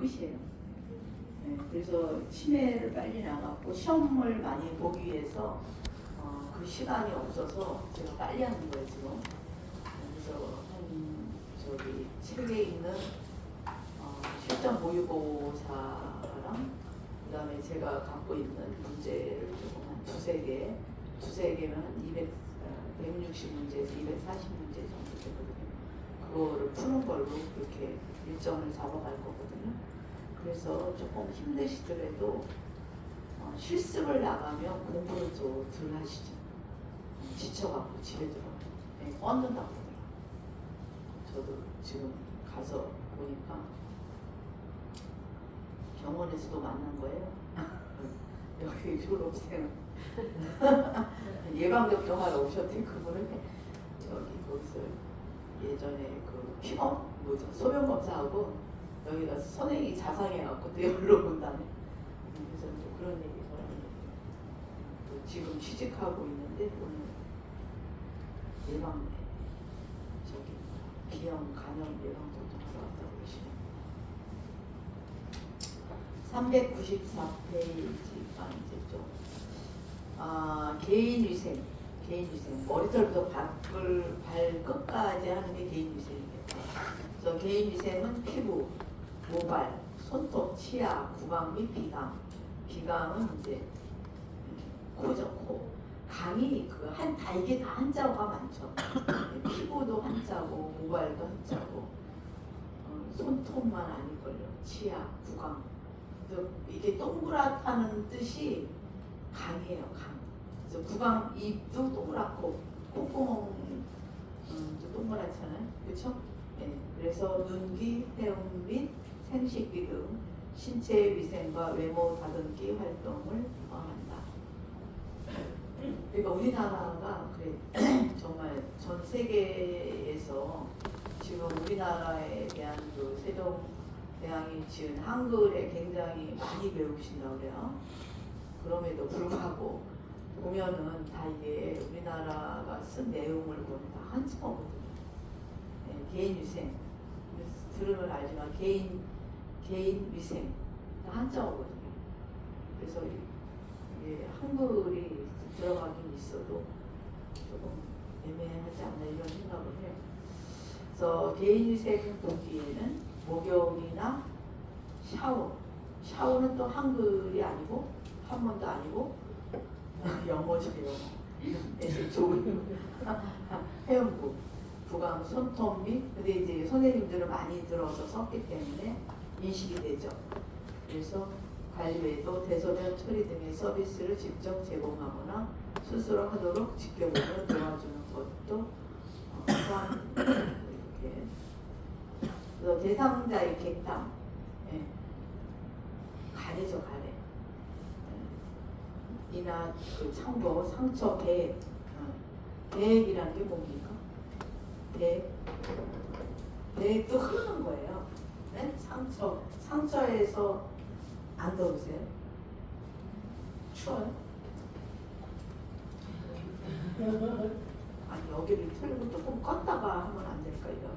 끝이에요. 네, 그래서 치매를 빨리 나갔고 시험을 많이 보기 위해서 그 시간이 없어서 제가 빨리 하는 거예요 지금. 그래서 저기 책에 있는 실전 모의고사랑 그다음에 제가 갖고 있는 문제를 조금 한 두세 개면 한 160문제에서 240문제 정도 되거든요. 그거를 푸는 걸로 그렇게 일정을 잡아갈 거거든요. 그래서 조금 힘드시더라도 실습을 나가면 공부를 좀 덜 하시죠. 지쳐갖고 집에 들어가요. 네, 뻗는다고 그러더라고요. 저도 지금 가서 보니까 병원에서도 만난 거예요. 여기 졸업생 예방접종하러 오셨대. 그분은 거기서 예전에 그 피검 소변 검사하고 여기가 선행이 자상해갖고 또 여기로 온다네. 그래서 이제 그런 얘기 지금 취직하고 있는데 오늘 예방 비형 간염 예방접종하러 왔다고 계시네요. 394페이지가 이제 좀 개인위생 머리털부터 발끝까지 하는 게 개인위생이겠죠. 그래서 개인위생은 피부, 모발, 손톱, 치아, 구강 및 비강. 비강은 이제 코죠, 코. 강이 이게 다 한자어가 많죠. 피부도 한자고, 모발도 한자고, 손톱만 아닐걸요. 치아, 구강. 이게 동그랗다는 뜻이 강이에요, 강. 그래서 구강, 입도 동그랗고, 콧구멍도 동그랗잖아요. 그렇죠? 네. 그래서 눈기, 해움 및 생식기 등 신체 위생과 외모 다듬기 활동을 포함한다. 그러니까 우리나라가 정말 전 세계에서 지금 우리나라에 대한 그 세종대왕이 지은 한글에 굉장히 많이 배우신다고 그래요. 그럼에도 불구하고 보면은 다 이게 우리나라가 쓴 내용을 보면 다 한자어거든요. 네, 개인위생. 들으면 알지만 개인위생. 다 한자어거든요. 그래서 이게 한글이 들어가긴 있어도 조금 애매하지 않나 이런 생각을 해요. 그래서 개인위생 보기에는 목욕이나 샤워는 또 한글이 아니고 한문도 아니고 영어죠, 영어. 애들 좋은 회원부, 구강, 손톱 및 근데 이제 선생님들은 많이 들어서 썼기 때문에 인식이 되죠. 그래서 관리 외에도 대소변 처리 등의 서비스를 직접 제공하거나 스스로 하도록 지켜보며 도와주는 것도 이렇게. 그래서 대상자의 객담, 가래죠, 가래. 이나 그 창고, 상처, 배액. 배액이라는 게 뭡니까? 배액도 흐르는 거예요. 네? 상처에서 안 더우세요? 추워요? 아니 여기를 틀고 조금 껐다가 하면 안 될까 이거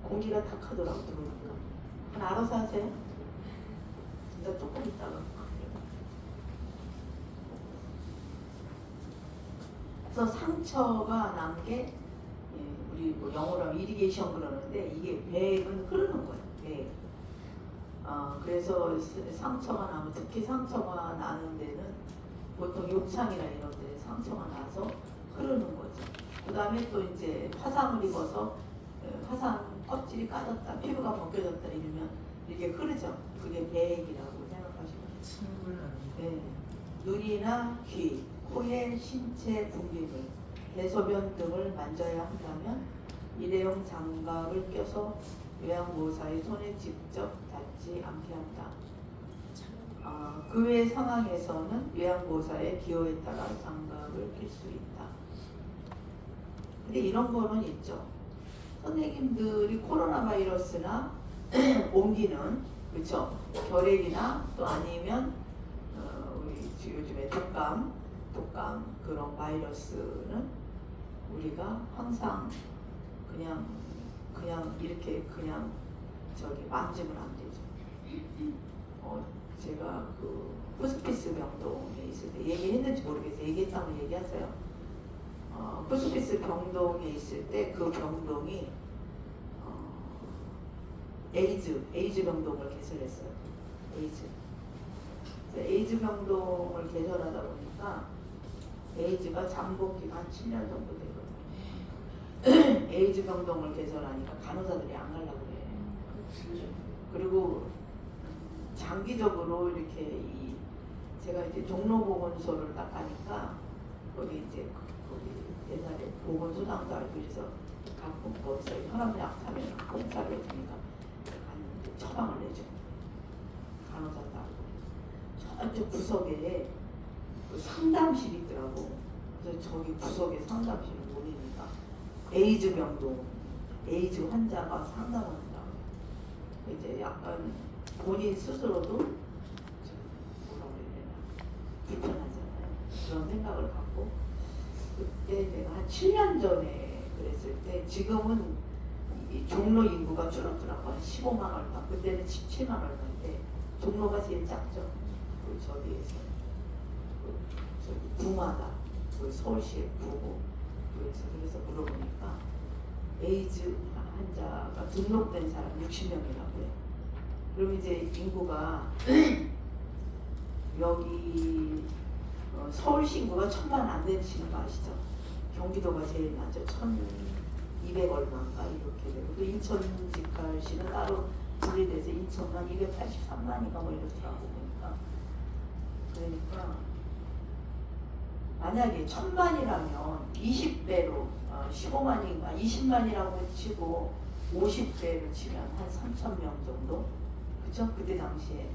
공기가 탁하더라고 들어오니까. 알아서 하세요. 진짜 조금 있다가. 그래서 상처가 난 게 우리 뭐 영어로 하면 이리게이션 그러는데 이게 배액은 흐르는 거예요. 배액. 그래서 상처가 나면 특히 상처가 나는 데는 보통 욕창이나 이런 데 상처가 나서 흐르는 거죠. 그 다음에 또 이제 화상을 입어서 화상 껍질이 까졌다, 피부가 벗겨졌다 이러면 이게 흐르죠. 그게 배액이라고 생각하시면 돼요. 네. 눈이나 귀, 코의 신체 분비물, 대소변 등을 만져야 한다면 일회용 장갑을 껴서 요양보호사의 손에 직접 닿지 않게 한다. 그 외 상황에서는 요양보호사의 기호에 따라 장갑을 낄 수 있다. 근데 이런 거는 있죠. 선생님들이 코로나 바이러스나 옮기는, 그렇죠? 결핵이나 또 아니면 우리 요즘에 독감 그런 바이러스는 우리가 항상 그냥 이렇게 그냥 만지면 안 되죠. 제가 그 호스피스 병동에 있을 때 얘기했는지 모르겠어요. 얘기했다면 얘기하세요. 호스피스 병동에 있을 때 그 병동이 에이즈 병동을 개설했어요. 에이즈 병동을 개설하다 보니까 에이즈가 잠복기가 한 7년 정도 되거든요. 에이즈 병동을 개설하니까 간호사들이 안 가려고 그래. 그리고 장기적으로 이렇게 제가 이제 종로보건소를 딱 가니까 거기 이제 거기 옛날에 보건소장도 알고 그래서 가끔 거기서 혈압약 타면 공짜로 해주니까 갔는데 처방을 내줘. 간호사도 알고 저쪽 구석에 그 상담실이 있더라고. 그래서 저기 구석에 상담실을 모르니까 에이즈 병동, 에이즈 환자가 상담을 한다고. 이제 약간 본인 스스로도 뭐라고 해야 되나 불편하잖아요. 그런 생각을 갖고 그때 내가 한 7년 전에 그랬을 때 지금은 이 종로 인구가 줄었더라고. 한 15만 얼마. 그때는 17만 얼마인데 종로가 제일 작죠. 그 저기에서 저기 부마다 그 서울시의 부고 그래서 물어보니까 에이즈 환자가 등록된 사람 60명이라고 해요. 그럼 이제 인구가 여기 서울시 인구가 1000만 안 되시는 거 아시죠? 경기도가 제일 낮죠. 1200 얼마인가 이렇게 되고 또 인천 직할시는 따로 분리돼서 인천만 283만인가 뭐 이렇더라고 보니까. 그러니까 만약에 1000만이라면 20배로 15만인가 20만이라고 치고 50배로 치면 한 3,000명 정도. 그쵸? 그때 당시에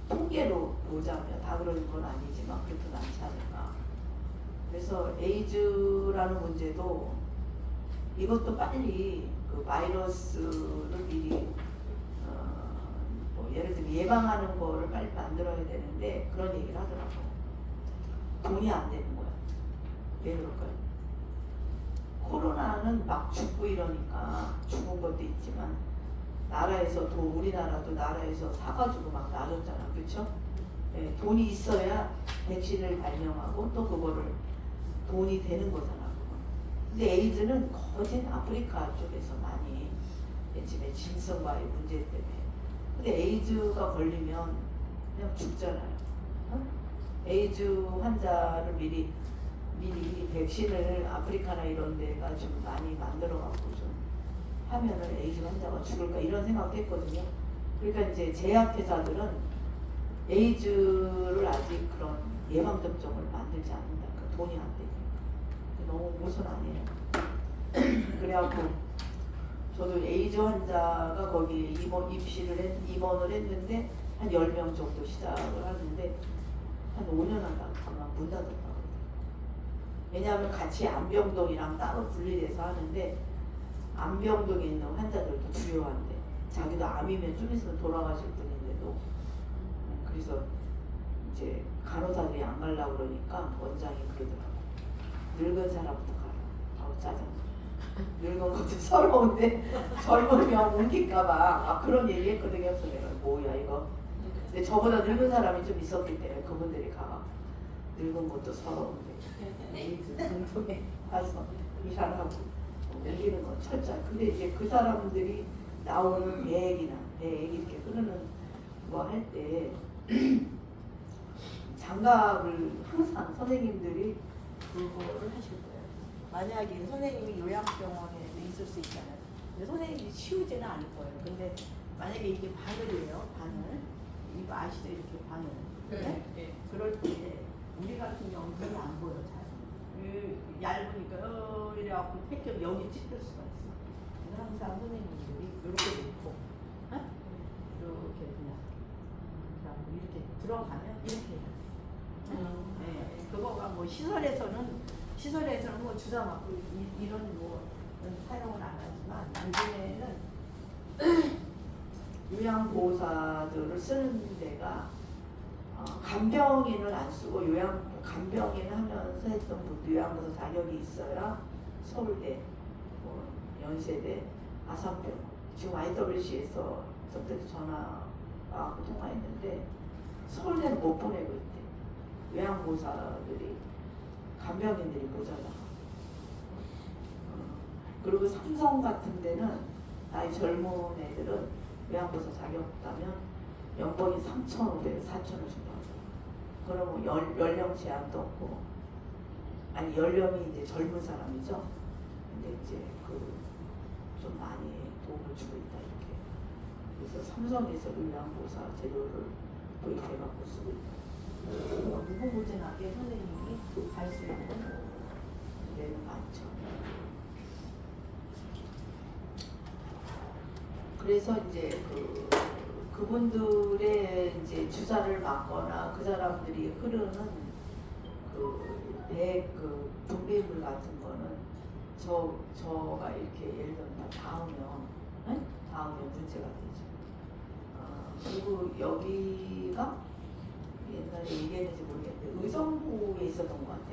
통계로 보자면 다 그런 건 아니지만 그렇게 많지 않을까. 그래서 에이즈라는 문제도 이것도 빨리 그 바이러스를 미리 뭐 예를 들면 예방하는 거를 빨리 만들어야 되는데 그런 얘기를 하더라고. 돈이 안 되는 거야. 왜 그럴까요? 코로나는 막 죽고 이러니까 죽은 것도 있지만 나라에서 우리나라도 나라에서 사가지고 막 놔줬잖아. 그쵸? 네, 돈이 있어야 백신을 발명하고 또 그거를 돈이 되는 거잖아. 그거. 근데 에이즈는 거진 아프리카 쪽에서 많이 요즘에 짐승과의 문제 때문에. 근데 에이즈가 걸리면 그냥 죽잖아요. 어? 에이즈 환자를 미리 백신을 아프리카나 이런 데가 좀 많이 만들어 갖고 좀 하면은 에이즈 환자가 죽을까 이런 생각도 했거든요. 그러니까 이제 제약회사들은 에이즈를 아직 그런 예방접종을 만들지 않는다. 그러니까 돈이 안 되니까. 너무 모순 아니에요. 그래갖고 저도 에이즈 환자가 거기에 입원을 했는데 한 10명 정도 시작을 하는데 한 5년 하다가 가만 문 닫았다고. 왜냐하면 같이 안병동이랑 따로 분리돼서 하는데 암병동에 있는 환자들도 주요한데 자기도 암이면 좀 있으면 돌아가실 분인데도 그래서 이제 간호사들이 안 가려고 그러니까 원장이 그러더라고. 늙은 사람부터 가라. 아우 짜증나. 늙은 것도 서러운데 젊으면 옮길까봐 그런 얘기 했거든요. 그래서 내가 뭐야 이거. 근데 저보다 늙은 사람이 좀 있었기 때문에 그분들이 가 늙은 것도 서러운데 에이즈 병동에 가서 일하라고 열리는 건 철저히. 근데 이제 그 사람들이 나오는 배액이 이렇게 흐르는 거 할 때 장갑을 항상 선생님들이 그거를 하실 거예요. 만약에 선생님이 요양병원에 있을 수 있잖아요. 근데 선생님이 치우지는 않을 거예요. 근데 만약에 이게 바늘이에요. 바늘. 이거 아시죠? 이렇게 바늘. 네? 네. 그럴 때 우리 같은 경우는 그게 안 보여 잘. 얇으니까 이래갖고 택견 여기 찢을 수가 있어. 그래서 항상 선생님들이 이렇게 놓고 이렇게 그냥 이렇게 들어가면 이렇게 해요. 네. 그거가 뭐 시설에서는 뭐 주사 맞고 이런 뭐 사용은 안 하지만 요즘에는 요양보호사들을 쓰는 데가 간병인을 안 쓰고 간병인 하면서 했던 분도 요양보호사 자격이 있어야 서울대, 뭐 연세대, 아산병원 지금 IWC에서 그때 전화 와서 통화했는데 서울대는 못 보내고 있대. 요양보호사들이 간병인들이 모자라. 그리고 삼성 같은 데는 나이 젊은 애들은 요양보호사 자격 없다면 연봉이 3,500, 4,000원 준다고. 그러면 연령 제한도 없고, 아니 연령이 이제 젊은 사람이죠. 근데 이제 그 좀 많이 도움을 주고 있다 이렇게. 그래서 삼성에서 요양보호사 제도를 도입해갖고 쓰고 있다. 무궁무진하게 선생님이 할 수 있는 데는 많죠. 그래서 이제 그분들의 이제 주사를 맞거나 그 사람들이 흐르는 그 분비물 같은 거는 저가 이렇게 예를 들면 닿으면 문제가 되죠. 그리고 여기가 옛날에 얘기했는지 모르겠는데 의정부에 있었던 것 같아.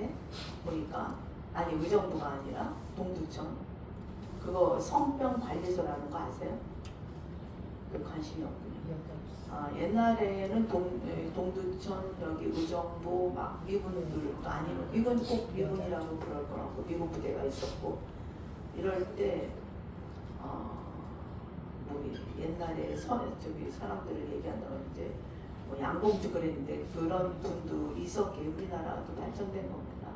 보니까 아니 의정부가 아니라 동두천 그거 성병관리소라는 거 아세요? 그 관심이 없군요. 옛날에는 동두천 여기 의정부 막 미군들도 아니면 이건 꼭 미군이라고 그럴 거라고 미군 부대가 있었고 이럴 때 뭐 옛날에 저기 사람들을 얘기한다면 이제 뭐 양봉주 그랬는데 그런 분도 있었기에 우리나라도 발전된 겁니다.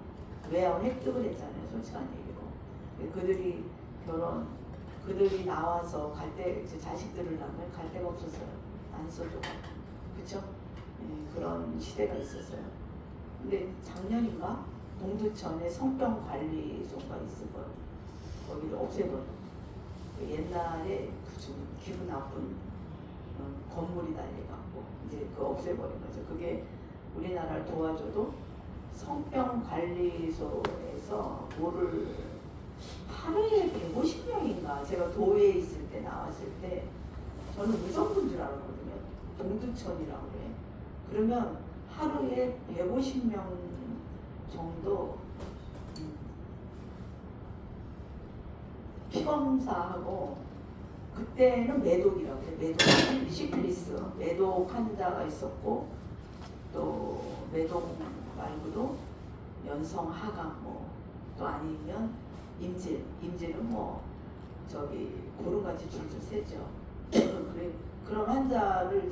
외화 획득을 했잖아요. 솔직한 얘기로. 그들이 나와서 갈 때 자식들을 낳으면 갈 데가 없었어요. 안 써줘. 그쵸? 그런 시대가 있었어요. 근데 작년인가 동두천에 성병관리소가 있을 거예요. 거기를 없애버려. 옛날에 좀 기분 나쁜 건물이다 이래갖고 이제 그거 없애버린 거죠. 그게 우리나라를 도와줘도 성병관리소에서 뭐를 하루에 150명인가 제가 도에 있을 때 나왔을 때 저는 의정부인 줄 알았거든요. 동두천이라고 그래. 그러면 하루에 150명 정도 피검사하고 그때는 매독이라고 해요. 매독, 시필리스, 매독 환자가 있었고 또 매독 말고도 연성 하강 또 아니면 임질은 뭐 저기 고름같이 줄줄 새죠. 그런 환자를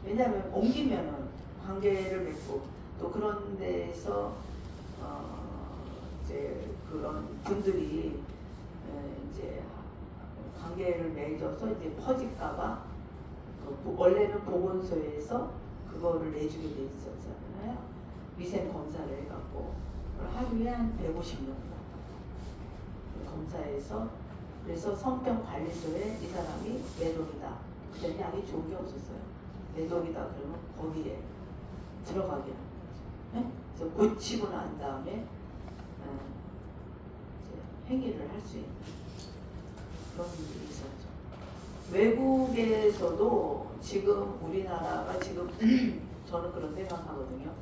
왜냐하면 옮기면은 관계를 맺고 또 그런 데서 이제 그런 분들이 이제 관계를 맺어서 이제 퍼질까봐 원래는 보건소에서 그거를 내주게 돼 있었잖아요. 위생 검사를 해갖고 하루에 한 150명 검사해서 그래서 성병관리소에 이 사람이 매독이다. 그때는 약이 좋은 게 없었어요. 매독이다 그러면 거기에 들어가게 하는 거죠. 네? 그래서 고치고 난 다음에 이제 행위를 할 수 있는 그런 일이 있었죠. 외국에서도 지금 우리나라가 지금 저는 그런 생각하거든요.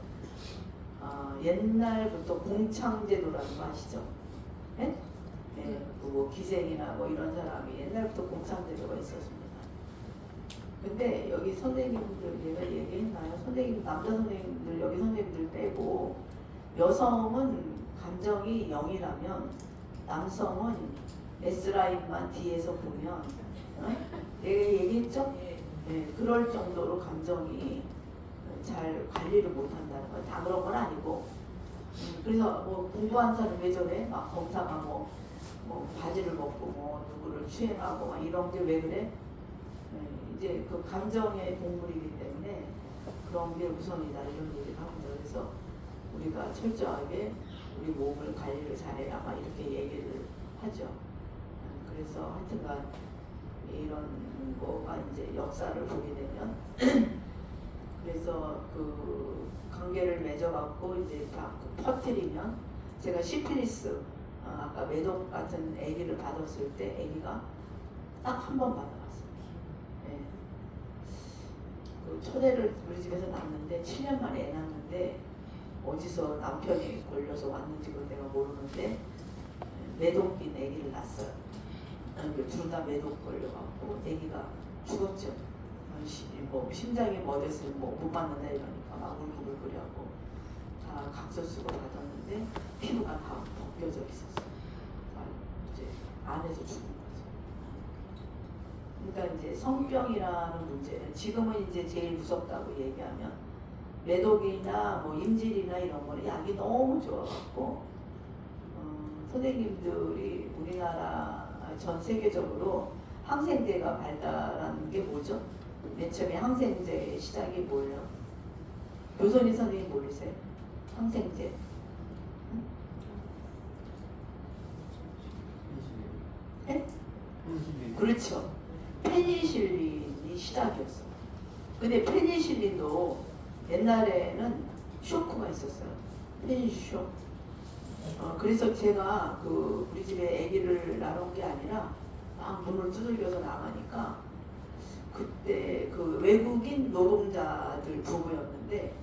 옛날부터 공창제도라는 거 아시죠? 네? 네, 뭐 기생이나 뭐 이런 사람이 옛날부터 공창제도가 있었습니다. 근데 여기 선생님들 얘가 얘기했나요? 남자 선생님들 여기 선생님들 빼고 여성은 감정이 0이라면 남성은 S라인만 뒤에서 보면 내가 얘기했죠? 네, 그럴 정도로 감정이 잘 관리를 못한다는 거예요. 다 그런 건 아니고 그래서 뭐 공부한 사람 왜 저래? 막 검사가 뭐 바지를 벗고 뭐 누구를 추행하고 막 이런 게 왜 그래? 이제 그 감정의 동물이기 때문에 그런 게 우선이다 이런 얘기를 합니다. 그래서 우리가 철저하게 우리 몸을 관리를 잘해야 막 이렇게 얘기를 하죠. 그래서 하여튼간 이런 거가 이제 역사를 보게 되면 그래서 그 관계를 맺어갖고 이제 다 퍼뜨리면 제가 시필리스 아까 매독 같은 아기를 받았을 때 아기가 딱 한 번 받아봤어요. 네. 그 초대를 우리 집에서 낳았는데 7년 만에 애 낳았는데 어디서 남편이 걸려서 왔는지도 내가 모르는데 매독인 아기를 낳았어요. 둘 다 매독 걸려갖고 아기가 죽었죠. 뭐 심장이 뭐 됐으면 뭐 못 받는다 이러니까 막 울고불고하고 다 각서 쓰고 받았는데 피부가 다 벗겨져 있었어요. 다 이제 안에서 죽은 거죠. 그러니까 이제 성병이라는 문제는 지금은 이제 제일 무섭다고 얘기하면 매독이나 뭐 임질이나 이런 거는 약이 너무 좋아갖고 선생님들이 우리나라 전 세계적으로 항생제가 발달하는 게 뭐죠? 맨 처음에 항생제의 시작이 뭐예요? 교선이 선생님 모르세요? 항생제. 네? 그렇죠. 페니실린이 시작이었어요. 근데 페니실린도 옛날에는 쇼크가 있었어요. 페니쇼. 그래서 제가 우리 집에 아기를 낳은 게 아니라 막 문을 두들겨서 나가니까 그때 외국인 노동자들 부부였는데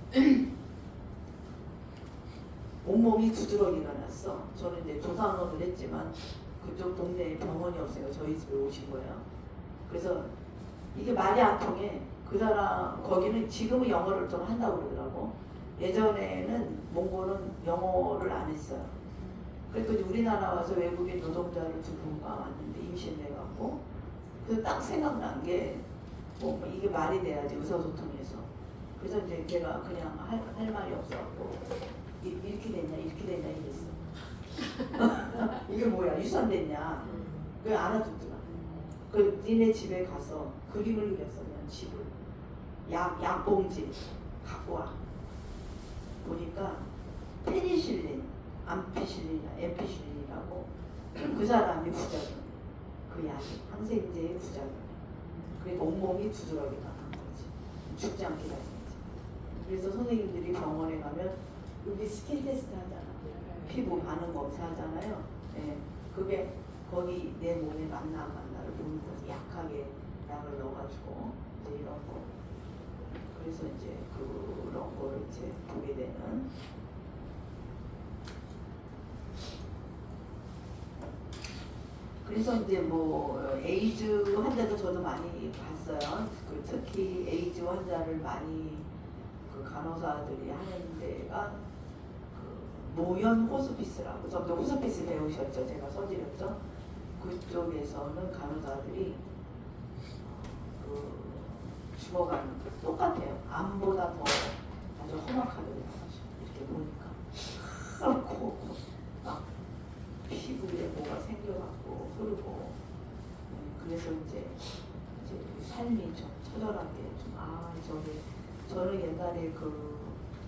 온몸이 두드러기가 났어. 저는 이제 조산업을 했지만 그쪽 동네에 병원이 없으니까 저희 집에 오신 거예요. 그래서 이게 말이 안 통해. 그 사람 거기는 지금은 영어를 좀 한다고 그러더라고. 예전에는 몽골은 영어를 안 했어요. 그래서 우리나라 와서 외국인 노동자를 두 분가 왔는데 임신해갖고 그래서 딱 생각난 게 뭐 이게 말이 돼야지 의사소통해서. 그래서 이제 걔가 그냥 할 말이 없어갖고 이렇게 됐냐 이랬어. 이게 뭐야 유산됐냐. 그게 알아듣더라. 그 니네 집에 가서 그림을 그렸어. 그냥 집을 약봉지 갖고 와. 보니까 페니실린, 암피실린이나 엠피실린이라고 그 사람이 부작용. 그 약이 항생제의 부작용. 그러니까 온몸이 두드러기가 난 거지. 죽지 않게 다니지. 그래서 선생님들이 병원에 가면 여기 스킨 테스트 하잖아. 피부 반응 검사 하잖아요. 네. 그게 거기 내 몸에 맞나 안 맞나를 보는 거지. 약하게 약을 넣어가지고 이제 이런 거. 그래서 이제 그런 거를 이제 보게 되는. 그래서 이제 뭐 에이즈 환자도 저도 많이 봤어요. 특히 에이즈 환자를 많이 간호사들이 하는 데가 노현 호스피스라고. 저도 호스피스 배우셨죠? 제가 써드렸죠? 그쪽에서는 간호사들이 죽어가는 똑같아요. 암보다 더 아주 험악하더라고요. 이렇게 보니까 그렇고 막 피부에 뭐가 생겨갖고 흐르고. 그래서 이제 삶이 좀 처절하게 저는 옛날에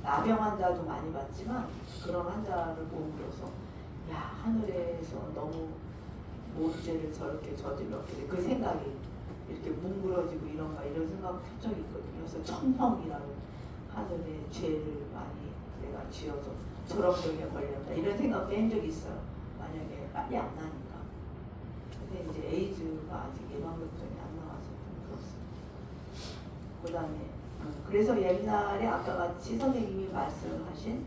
나병 환자도 많이 봤지만 그런 환자를 보면서 야 하늘에서 너무 모죄를 저렇게 저질렀길래 그 생각이 이렇게 뭉그러지고 이런 생각 한 적이 있거든요. 그래서 천형이라는 하늘의 죄를 많이 내가 지어서 저런 병에 걸렸다 이런 생각도 한 적이 있어요. 만약에 빨리 안 나니까. 근데 이제 에이즈가 아직 예방접종이 안 나와서 좀 그렇습니다. 그 다음에 그래서 옛날에 아까 같이 선생님이 말씀하신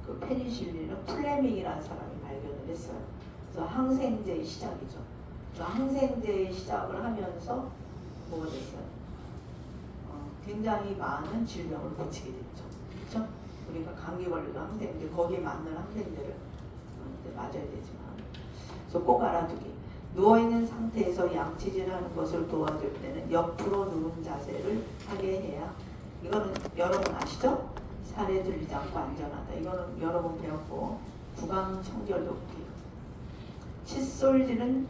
그 페니실린은 플레밍이라는 사람이 발견을 했어요. 그래서 항생제의 시작이죠. 항생제의 시작을 하면서 뭐가 됐어요? 굉장히 많은 질병을 고치게 됐죠. 그렇죠? 우리가 감기 걸려도 항생제, 거기에 맞는 항생제를 맞아야 되지만. 그래서 꼭 알아두기. 누워있는 상태에서 양치질하는 것을 도와줄 때는 옆으로 누운 자세를 하게 해야. 이거는 여러분 아시죠? 살에 들리지 않고 안전하다. 이거는 여러분 배웠고. 구강 청결 돕기. 칫솔질은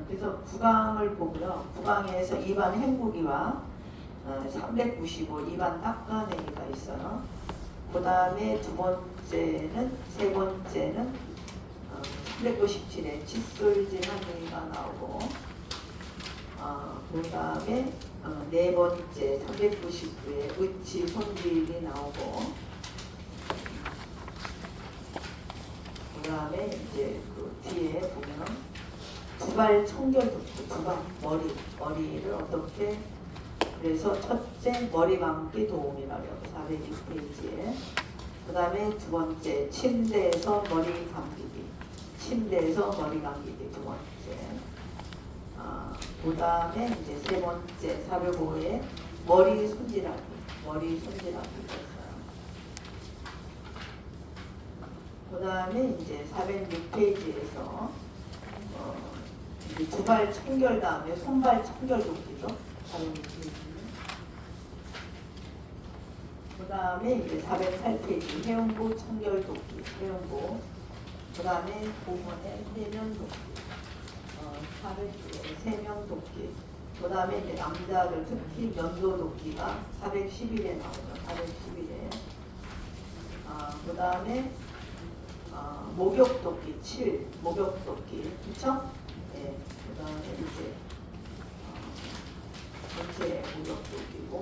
그래서 구강을 보고요. 구강에서 입안 헹구기와 395 입안 닦아내기가 있어요. 그 다음에 세 번째는 397에 칫솔질 하기가 나오고, 그 다음에 네 번째 399에 의치 손질이 나오고, 그 다음에 이제 뒤에 보면 두발 청결 돕기, 머리를 어떻게. 그래서 첫째 머리 감기 도움이라고 420페이지에. 그 다음에 두 번째 침대에서 머리 감기기. 두 번째. 그 다음에 이제 세 번째 405에 머리 손질하기 있었어요. 그 다음에 이제 406페이지에서 두발 청결 다음에 손발 청결 돕기죠. 406페이지는. 그 다음에 이제 408페이지 회원부 청결 돕기, 회원부. 그 다음에 보건의 세면 돕기, 400개 세면 돕기. 그 다음에 이제 남자들 특히 면도 돕기가 411에 나오죠. 411에. 그 다음에 목욕 돕기 7, 목욕 돕기, 그쵸? 네. 그 다음에 이제 전체 목욕 돕기고.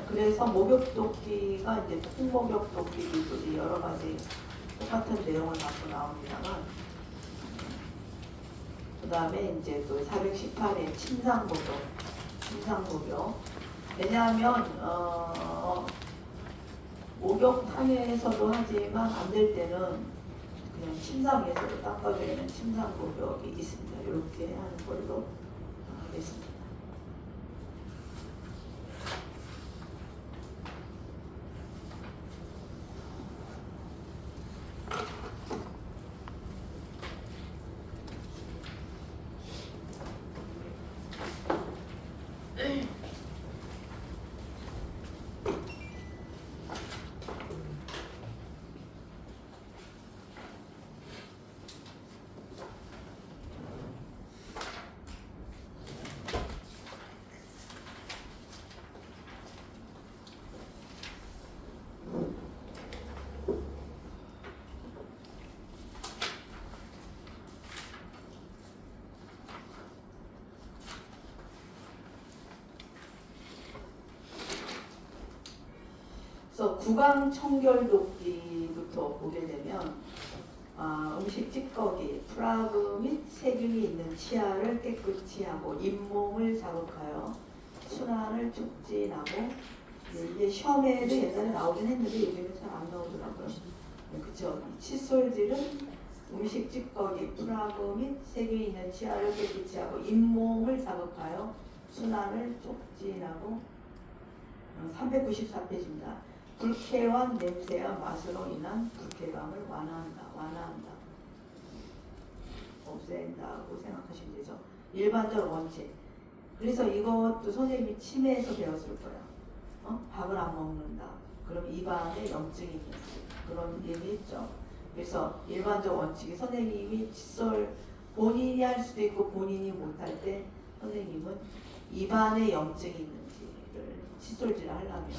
그래서 목욕 돕기가 이제 통목욕 돕기도 여러 가지 똑같은 내용을 갖고 나옵니다만, 그 다음에 이제 또 418의 침상목욕. 왜냐하면 목욕탕에서도 하지만 안 될 때는 그냥 침상에서도 닦아주는 침상목욕이 있습니다. 이렇게 하는 걸로 하겠습니다. 그래서 구강 청결 돕기부터 보게 되면 음식 찌꺼기, 프라그 및 세균이 있는 치아를 깨끗이 하고 잇몸을 자극하여 순환을 촉진하고, 이게 시험에도 옛날에 나오긴 했는데 요즘은 잘 안 나오더라고요. 그쵸? 칫솔질은 음식 찌꺼기, 프라그 및 세균이 있는 치아를 깨끗이 하고 잇몸을 자극하여 순환을 촉진하고. 394페이지입니다. 불쾌한 냄새와 맛으로 인한 불쾌감을 완화한다. 없앤다고 생각하시면 되죠. 일반적 원칙. 그래서 이것도 선생님이 치매에서 배웠을 거야. 밥을 안 먹는다. 그럼 입안에 염증이 있는 그런 얘기 있죠. 그래서 일반적 원칙이 선생님이 칫솔 본인이 할 수도 있고 본인이 못할 때 선생님은 입안에 염증이 있는지를 칫솔질을 하려면,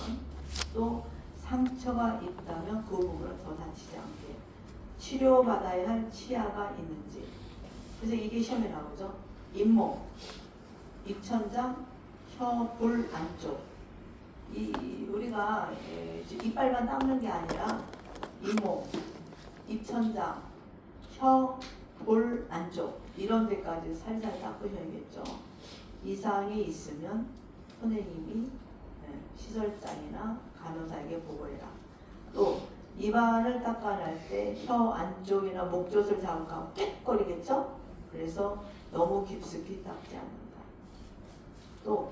또 상처가 있다면 그 부분을 더 다치지 않게 치료받아야 할 치아가 있는지. 그래서 이게 시험에 나오죠. 잇몸, 입천장, 혀 볼 안쪽. 우리가 이빨만 닦는 게 아니라 잇몸, 입천장, 혀 볼 안쪽 이런 데까지 살살 닦으셔야겠죠. 이상이 있으면 선생님이 시설장이나 간호사에게 보고해라. 또 입안을 닦아낼 때 혀 안쪽이나 목젖을 자극하면 꽥거리겠죠? 그래서 너무 깊숙이 닦지 않는다. 또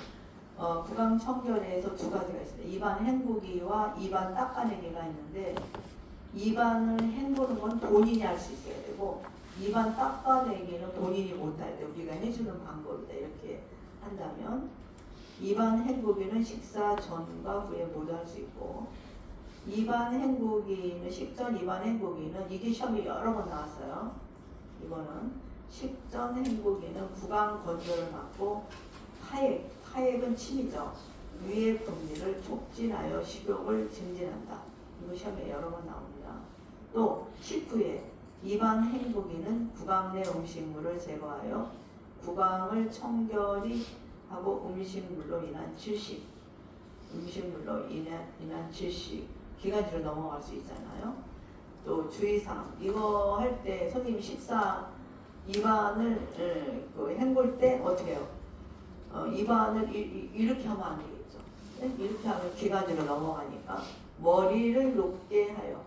구강 청결에서 두 가지가 있습니다. 입안 헹구기와 입안 닦아내기가 있는데, 입안을 헹구는 건 본인이 할 수 있어야 되고, 입안 닦아내기는 본인이 못할 때 우리가 해주는 방법이다. 이렇게 한다면, 입안 헹구기는 식사 전과 후에 모두 할 수 있고, 입안 헹구기는 식전 입안 헹구기는 이게 시험이 여러 번 나왔어요. 이거는 식전 헹구기는 구강 건조를 막고 파액은 침이죠. 위의 분비를 촉진하여 식욕을 증진한다. 이거 시험에 여러 번 나옵니다. 또 식후에 입안 헹구기는 구강 내 음식물을 제거하여 구강을 청결히 하고 음식물로 인한 질식, 기관지로 넘어갈 수 있잖아요. 또 주의사항, 이거 할 때 선생님 식사 입안을 헹굴 때 어떻게 해요? 입안을 이렇게 하면 안 되겠죠. 네? 이렇게 하면 기관지로 넘어가니까 머리를 높게 하여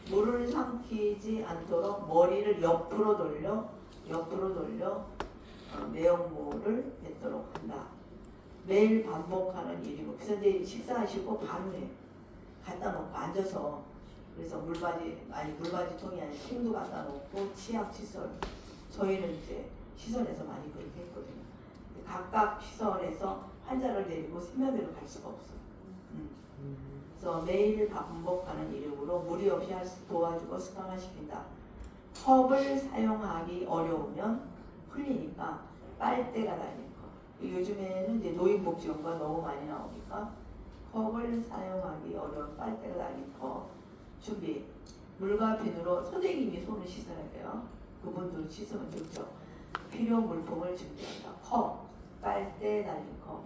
물을 삼키지 않도록 머리를 옆으로 돌려 내용물을 없도록 한다. 매일 반복하는 일이고 그래서 이제 식사하시고 바로 갖다 놓고 앉아서 그래서 물받이통이 아니라 킹도 갖다 놓고 치약 칫솔 저희는 이제 시설에서 많이 그렇게 했거든요. 각각 시설에서 환자를 데리고 세면대로 갈 수가 없어. 그래서 매일 반복하는 일용으로 무리 없이 도와주고 습관화시킨다. 컵을 사용하기 어려우면 흘리니까 빨대가 달린 컵. 요즘에는 이제 노인복지원과 너무 많이 나오니까 컵을 사용하기 어려운 빨대가 달린 컵 준비. 물과 비누로 선생님이 손을 씻어야 돼요. 그분도 씻으면 좋죠. 필요 물품을 준비한다. 컵, 빨대 달린 컵,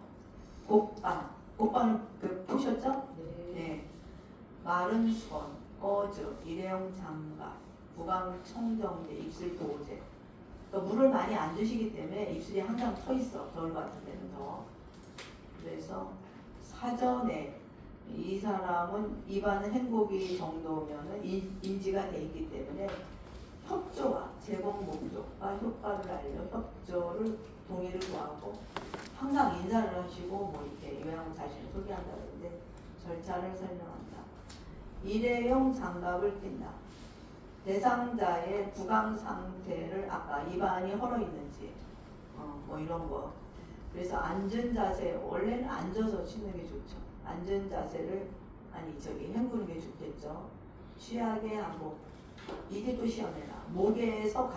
곡반은 보셨죠? 네. 마른 수건, 꺼즈, 일회용 장갑, 구강 청정제, 입술 보호제. 그러니까 물을 많이 안 드시기 때문에 입술이 항상 서 있어. 겨울 같은 데는 더. 그래서 사전에 이 사람은 입안 횡곡이 정도면은 인지가 돼 있기 때문에 협조와 제공 목적과 효과를 알려 협조를 동의를 구하고 항상 인사를 하시고 뭐 이렇게 요양 자신을 소개한다는데 절차를 설명한다. 일회용 장갑을 낀다. 대상자의 구강 상태를 아까 입안이 헐어 있는지 뭐 이런 거. 그래서 앉은 자세 원래는 앉아서 쉬는 게 좋죠. 앉은 자세를 헹구는 게 좋겠죠. 취하게 하고 이게 또 시험해라. 목에서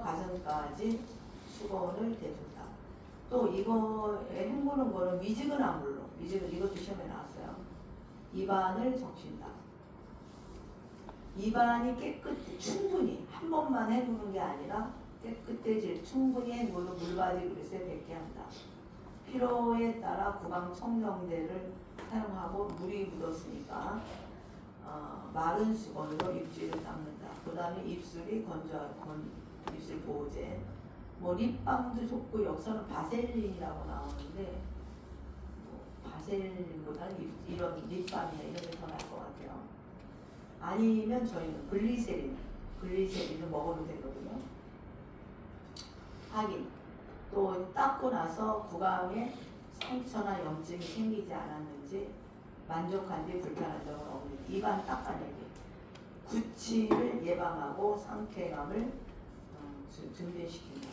가슴까지 수건을 대준다. 또 이거에 헹구는 거는 미지근한 물로 이것도 시험에 나왔어요. 입안을 적신다. 입안이 깨끗해 충분히 한 번만 헹구는 게 아니라 깨끗해질 충분히 헹구는 물받이 그릇에 뱉게 한다. 필요에 따라 구강 청정제를 사용하고 물이 묻었으니까 마른 수건으로 입술을 닦는다. 그 다음에 입술이 건조한 입술 보호제. 뭐 립밤도 좋고 여기서는 바셀린이라고 나오는데 바셀린보다는 이런 립밤이나 이런 게 더 나을 것 같아요. 아니면 저희는 글리세린을 먹어도 되거든요. 하긴 또 닦고 나서 구강에 상처나 염증이 생기지 않았는지 만족한지 불편한 점은 없는지 입안 닦아내기. 구취를 예방하고 상쾌감을 증대시킨다.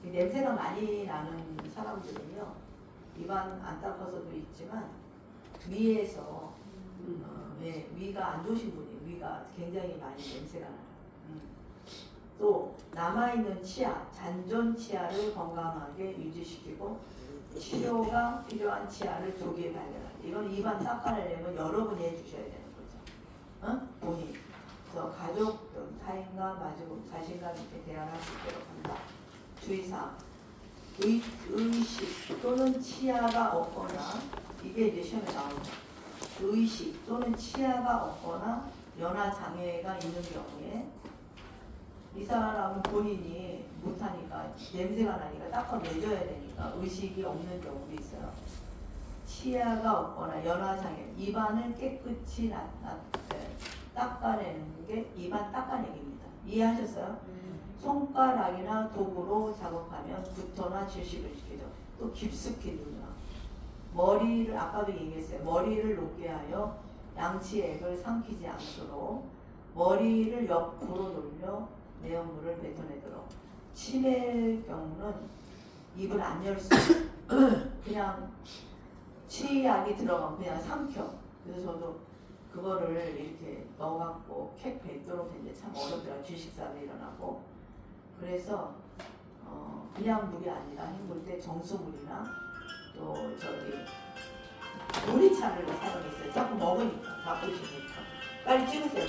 냄새가 많이 나는 사람들은요 입안 안 닦아서도 있지만 위에서 위가 안 좋으신 분이 위가 굉장히 많이 냄새가 나요. 또 남아있는 치아, 잔존 치아를 건강하게 유지시키고 치료가 필요한 치아를 조기에 발견한다. 이건 입안 닦아내려면 여러분이 해주셔야 되는 거죠. 본인. 그래서 가족, 타인과 마주보고 자신감 있게 대화를 할 수 있도록 한다. 주의사항. 의식 또는 치아가 없거나 이게 이제 시험에 나옵니다. 의식 또는 치아가 없거나 연화 장애가 있는 경우에 이 사람은 본인이 못하니까 냄새가 나니까 닦아내줘야 되니까 의식이 없는 경우도 있어요. 치아가 없거나 연화장애, 입안을 깨끗이 닦아내는 게 입안 닦아내기입니다. 이해하셨어요? 손가락이나 도구로 작업하면 구토나 질식을 시키죠. 또 깊숙이 누르나. 머리를 아까도 얘기했어요. 머리를 높게 하여 양치액을 삼키지 않도록 머리를 옆으로 돌려 내용물을 뱉어내도록. 치매의 경우는 입을 안 열 수 그냥 치약이 들어가면 그냥 삼켜. 그래서 저도 그거를 이렇게 넣어갖고 캡 뱉도록 했는데 참 어렵더라고요. 질식사도 일어나고. 그래서 그냥 물이 아니라 헹굴 때 정수물이나 또 보리차를 사용했어요. 자꾸 먹으니까 바쁘시니까. 빨리 찍으세요.